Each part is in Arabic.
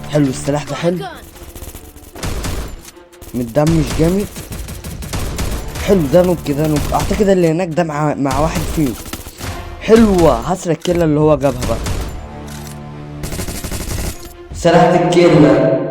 حلو السلاح ده حلو، متدمج جامد. حلو ده نوك، ده نوك. اعتقد اللي هناك ده مع واحد فيهم. حلوة، هسرق الكيلة اللي هو جابها بقى. سرقت الكيلة.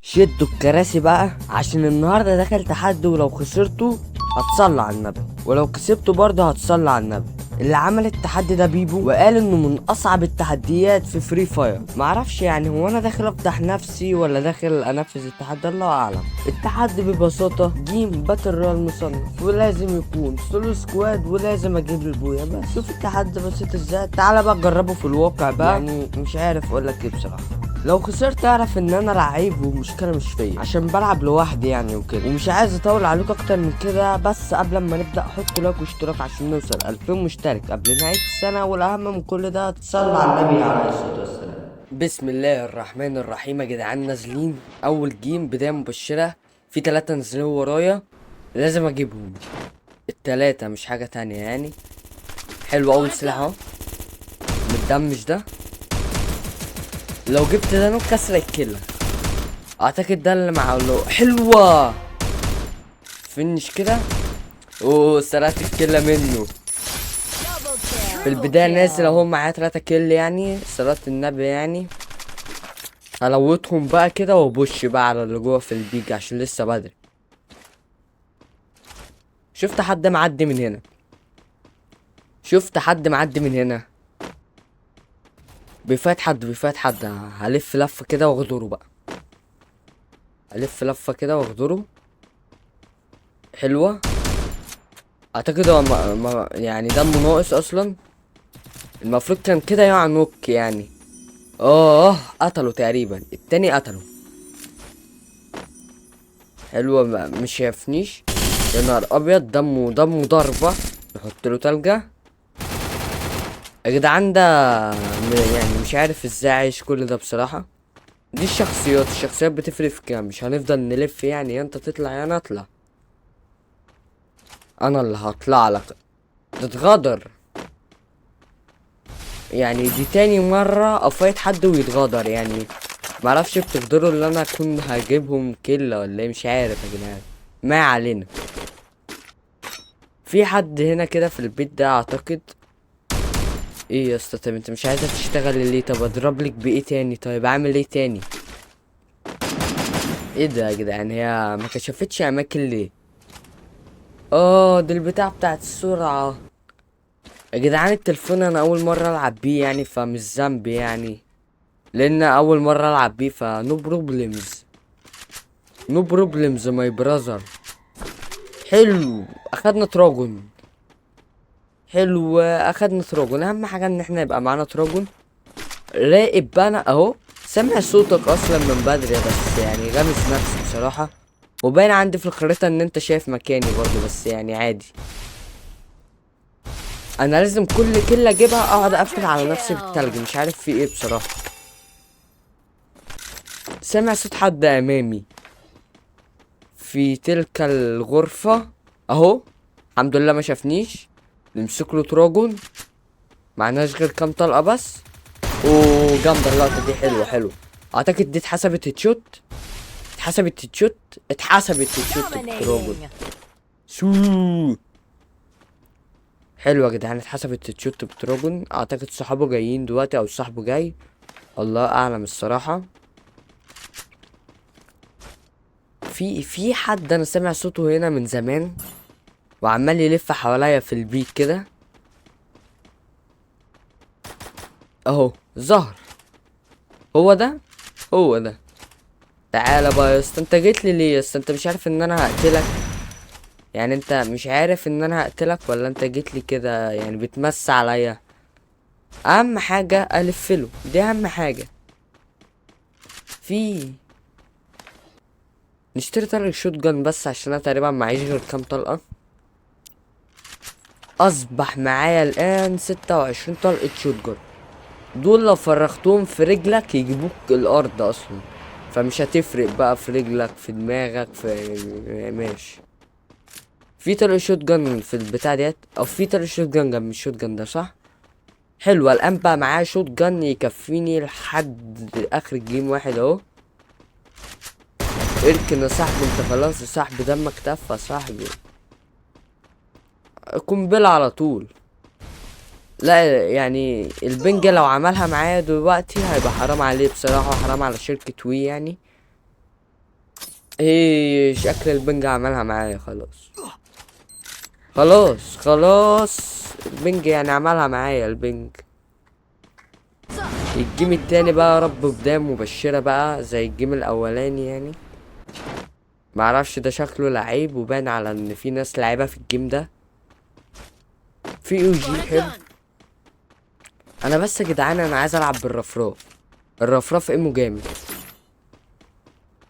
شدوا الكراسي بقى عشان النهارده داخل تحدي، ولو خسرته هتصلى على النبي، ولو كسبته برضه هتصلى على النبي. اللي عمل التحدي ده بيبو، وقال انه من اصعب التحديات في فري فاير. معرفش يعني هو انا داخل افضح نفسي ولا داخل انفذ التحدي، الله اعلم. التحدي ببساطه جيم باتل رويال مصنف، ولازم يكون سولو سكواد، ولازم اجيب البويا. بس شوف التحدي بسيط ازاي، تعالى بقى جربه في الواقع بقى. يعني مش عارف اقول لك ايه بصراحه. لو خسرت اعرف ان انا لعيب والمشكله مش فيا، عشان بلعب لوحدي يعني وكده، ومش عايز اطول عليك اكتر من كده. بس قبل ما نبدا حط لايك واشتراك عشان نوصل 2000 مشترك قبل نهايه السنه، والاهم من كل ده تصلي على النبي عليه الصلاه والسلام. بسم الله الرحمن الرحيم. يا جدعان نازلين اول جيم، بدايه مبشره. في 3 نزلوا ورايا، لازم اجيبهم التلاتة، مش حاجه تانية يعني. حلو، اول سلاح اهو متدمج ده. لو جبت ده نوك كسر الكلة، اعتقد ده اللي معاه له. حلوة، فينش كده. اوه سرقت الكلة منه في البداية. نازل اهو معاه 3 كيل يعني، صلاة النبي يعني. هلوتهم بقى كده وبوش بقى على اللي جوه في البيج عشان لسه بدري. شفت حد معدي من هنا، شفت حد معدي من هنا. بيفات حد، بيفات حد. هلف لفة كده واغدره بقى، هلف لفة كده واغدره. حلوة. اعتقد هو يعني دمه ناقص اصلا، المفروض كان كده يقع نوك يعني. قتله تقريبا، التاني قتله. حلوة، مش شافنيش. يا نهار ابيض، دمه ضربة. نحط له تلجة. يا جدعان ده يعني مش عارف ازاي عايش كل ده بصراحة. دي الشخصيات بتفرق في كام. مش هنفضل نلف يعني، يا انت تطلع يا انا اطلع. انا اللي هطلع لك، تتغدر يعني. دي تاني مرة افايت حد ويتغدر يعني. معرفش بتقدروا اللي انا اكون هجيبهم كله ولا ايه، مش عارف يا جدعان. ما علينا. في حد هنا كده في البيت ده اعتقد. ايه يا اسطى، طب انت مش عايزه تشتغل ليه؟ طب اضرب لك بايه تاني؟ طيب اعمل ايه تاني؟ ايه ده يا جدعان، هي ما كشفتش اماكن ليه؟ دي البتاع بتاعت السرعه. يا جدعان التليفون انا اول مره العب بيه يعني، فمش ذنبي يعني، لان اول مره العب بيه. فنو بروبلمز، نو بروبلمز ماي براذر. حلو، اخدنا تراجون. حلو، اخدنا تراجون. اهم حاجه ان احنا يبقى معانا تراجون. راقب بقى انا اهو، سامع صوتك اصلا من بدري، بس يعني غامز نفسي بصراحه. وباين عندي في الخريطه ان انت شايف مكاني برضو، بس يعني عادي. انا لازم كل كلة اجيبها اقعد اقفل على نفسي بالتلج، مش عارف في ايه بصراحه. سامع صوت حد امامي في تلك الغرفه اهو. الحمد لله ما شافنيش. نمسك له تراجون، معناش غير كام طلقه بس. جامده اللقطه دي، حلوه حلوه. اعتقد دي اتحسبت هيتشوت، اتحسبت هيتشوت، اتحسبت هيتشوت بالتراجون. شو حلو يا جدعان، اتحسبت هيتشوت بالتراجون. اعتقد صحابه جايين دلوقتي او صاحبه جاي، الله اعلم الصراحه. في حد انا سامع صوته هنا من زمان، وعمال يلف حواليا في البيت كده اهو. ظهر، هو ده، هو ده. تعالى بقى يا اسطى، انت جيت لي ليه يا اسطى؟ انت مش عارف ان انا هقتلك يعني؟ انت مش عارف ان انا هقتلك ولا انت جيت لي كده يعني بتمس عليا؟ اهم حاجه الفله، دي اهم حاجه. في نشتري طلق شوت جان بس عشان انا تقريبا معيش غير كام طلقه. اصبح معايا الان 26 طلقه شوت جان. دول لو فرختهم في رجلك يجيبوك الارض اصلا، فمش هتفرق بقى في رجلك في دماغك في ماشي. في طلق شوت جان في البتاع ديت، او في طلق شوت جان جنب الشوت جان ده صح؟ حلوة. الان بقى معايا شوت جن يكفيني لحد اخر الجيم واحد اهو. اركن يا صاحبي، انت خلاص يا صاحبي دمك تفى يا صاحبي. قنبلة على طول. لا يعني البنج لو عملها معايا دلوقتي هيبقى حرام عليه بصراحة، وحرام على شركة وي يعني. ايه شكل البنج عملها معايا خلاص. خلاص البنج يعني عملها معايا البنج. الجيم التاني بقى يا رب بداية مبشرة بقى زي الجيم الاولاني يعني. معرفش ده شكله لعيب، وبان على ان في ناس لعيبة في الجيم ده. في او جي حلو. انا بس يا جدعان انا عايز العب بالرفراف. الرفراف امه جامد.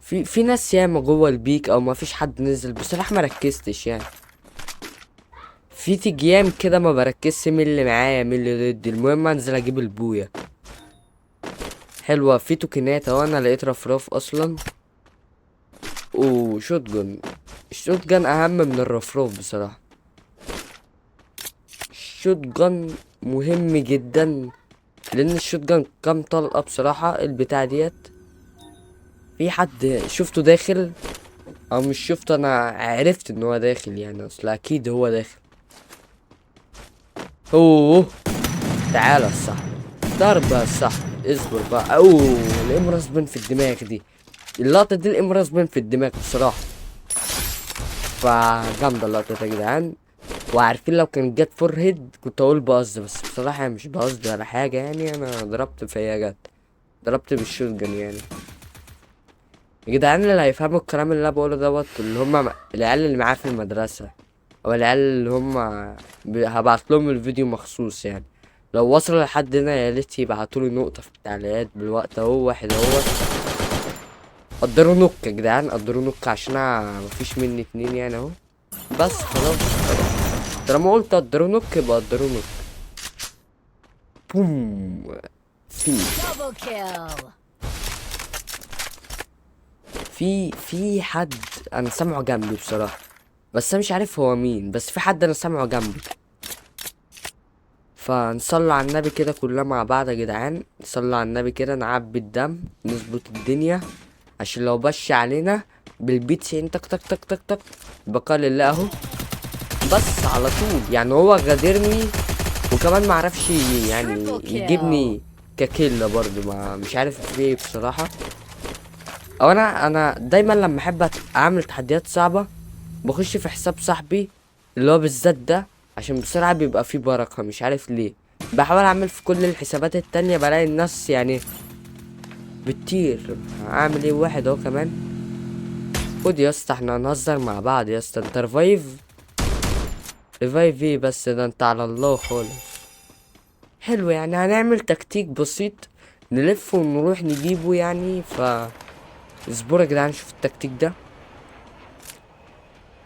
في ناس ياما جوه البيك او ما فيش حد نزل بصراحة، ما ركزتش يعني. في تجيام كده ما بركزش مين اللي معايا مين اللي ضدي، المهم انزل اجيب البويا. حلوة. في توكنات اهو، انا لقيت رفراف اصلا. وشوت جن. الشوت جن اهم من الرفراف بصراحة. الشوت جن مهم جدا، لان الشوت جن كام طلقة بصراحة البتاع ديت. في حد شفته داخل او مش شفته، انا عرفت ان هو داخل يعني، اصل اكيد هو داخل. اوه تعالى الصح. ضربة صح. اصبر بقى. اوه الامراس بن في الدماغ دي. اللقطة دي الامراس بن في الدماغ بصراحة. فجامدة اللقطة دي يا جدعان. وعارفين لو كانت جت فور هيد كنت اقول بقصد، بس بصراحة مش بقصد ولا حاجة يعني، انا ضربت فهي جت. ضربت بالشوت جن يعني. يا جدعان اللي هيفهموا الكلام اللي انا بقوله دوت اللي هما العيال اللي معايا في المدرسة، او العيال اللي هما هبعت لهم الفيديو مخصوص يعني. لو وصلوا لحد هنا يا ريت يبعتولي نقطة في التعليقات بالوقت اهو، واحد اهوت. قدروا نوك يا جدعان، قدروا نوك عشان مفيش مني اتنين يعني اهو. بس خلاص طالما قلت قدروا نوك يبقى قدروا نوك. بوم. في في حد انا سامعه جنبي بصراحة، بس انا مش عارف هو مين، بس في حد انا سامعه جنبي. فنصلي على النبي كده كلنا مع بعض يا جدعان، نصلي على النبي كده نعبي الدم نظبط الدنيا، عشان لو بش علينا بالبيتسين تك تك تك تك تك بقى لله اهو. بس على طول يعني هو غادرني، وكمان معرفش يعني يجيبني ككيلة برضو، ما مش عارف في ايه بصراحة. او انا دايما لما احب اعمل تحديات صعبة بخش في حساب صاحبي اللي هو بالذات ده، عشان بسرعة بيبقى فيه بركة مش عارف ليه. بحاول اعمل في كل الحسابات التانية بلاقي الناس يعني بتطير. اعمل ايه واحد اهو كمان. خد يا اسطى احنا هنهزر مع بعض يا اسطى، انت ريفايف. ريفايف ايه بس ده انت على الله خالص. حلو يعني هنعمل تكتيك بسيط نلف ونروح نجيبه يعني. اصبروا يا جدعان نشوف التكتيك ده.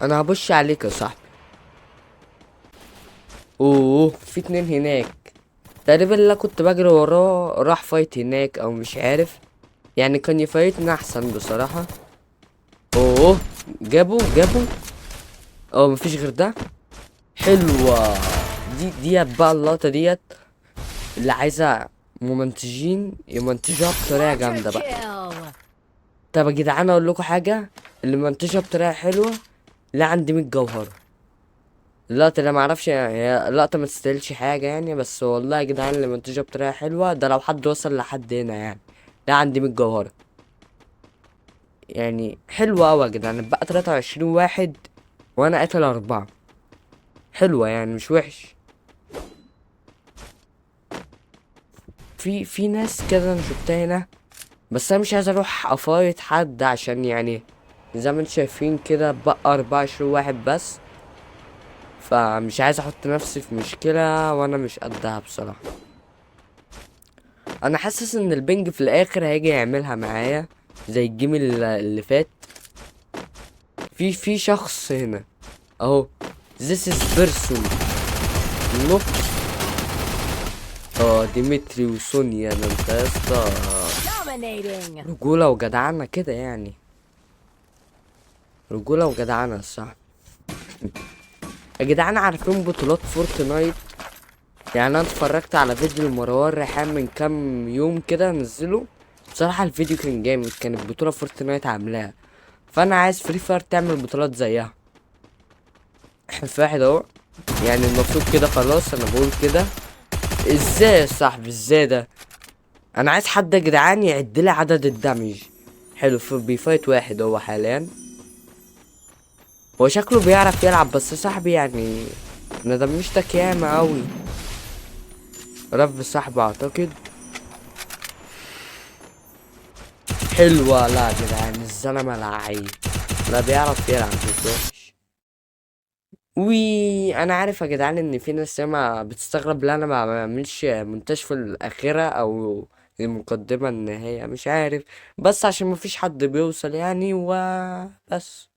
انا هبش عليك يا صاحبي. اوه في اتنين هناك تقريبا اللي كنت بجري وراه راح فايت هناك او مش عارف يعني، كان يفايتنا احسن بصراحة. اوه جابوا. اه مفيش غير ده. حلوة. ديت بقى اللقطة ديت اللي عايزة ممنتجين يمنتجوها بطريقة جامدة بقى. طب يا جدعان اقول لكم حاجة، اللي منتجها بطريقة حلوة لا عندي 100 جوهرة. اللقطة اللي معرفش هي لقطة ما تستاهلش حاجة يعني، بس والله يا جدعان اللي منتجها بطريقة حلوة ده لو حد وصل لحد هنا يعني لا عندي 100 جوهرة. يعني حلوة اوي يا جدعان، بقى 23 واحد وانا قاتل 4. حلوة يعني مش وحش. في ناس كده انا شفتها هنا، بس انا مش عايز اروح افايت حد عشان يعني زي ما انتم شايفين كده بقى 24 واحد بس، فمش عايز احط نفسي في مشكلة وانا مش قدها بصراحة. انا حاسس ان البنج في الاخر هيجي يعملها معايا زي الجيم اللي فات. في شخص هنا اهو. This is person. نوك. ديمتري وسونيا ده انت يا اسطى رجولة وجدعنة كده يعني. رجولة وجدعنة صح. يا جدعان عارفين بطولات فورتنايت يعني انا اتفرجت على فيديو لمروان ريحان من كام يوم كده نزله. بصراحة الفيديو كان جامد، كانت بطولة فورتنايت عاملاها. فانا عايز فري فاير تعمل بطولات زيها. في واحد اهو. يعني المفروض كده خلاص، انا بقول كده. ازاي يا صاحبي؟ ازاي ده؟ انا عايز حد يا جدعان يعد لي عدد الدمج. حلو، في بيفايت واحد هو حاليا. هو شكله بيعرف يلعب، بس صاحبي يعني انا دمجتك ياما اوي. رف صاحبي اعتقد. حلوة. لا يا جدعان الزلمة لعيب. لا بيعرف يلعب مش وحش. وي انا عارف يا جدعان ان في ناس ياما بتستغرب لا انا ما بعملش مونتاج في الاخيرة او المقدمة النهاية، مش عارف. بس عشان مفيش حد بيوصل يعني وبس.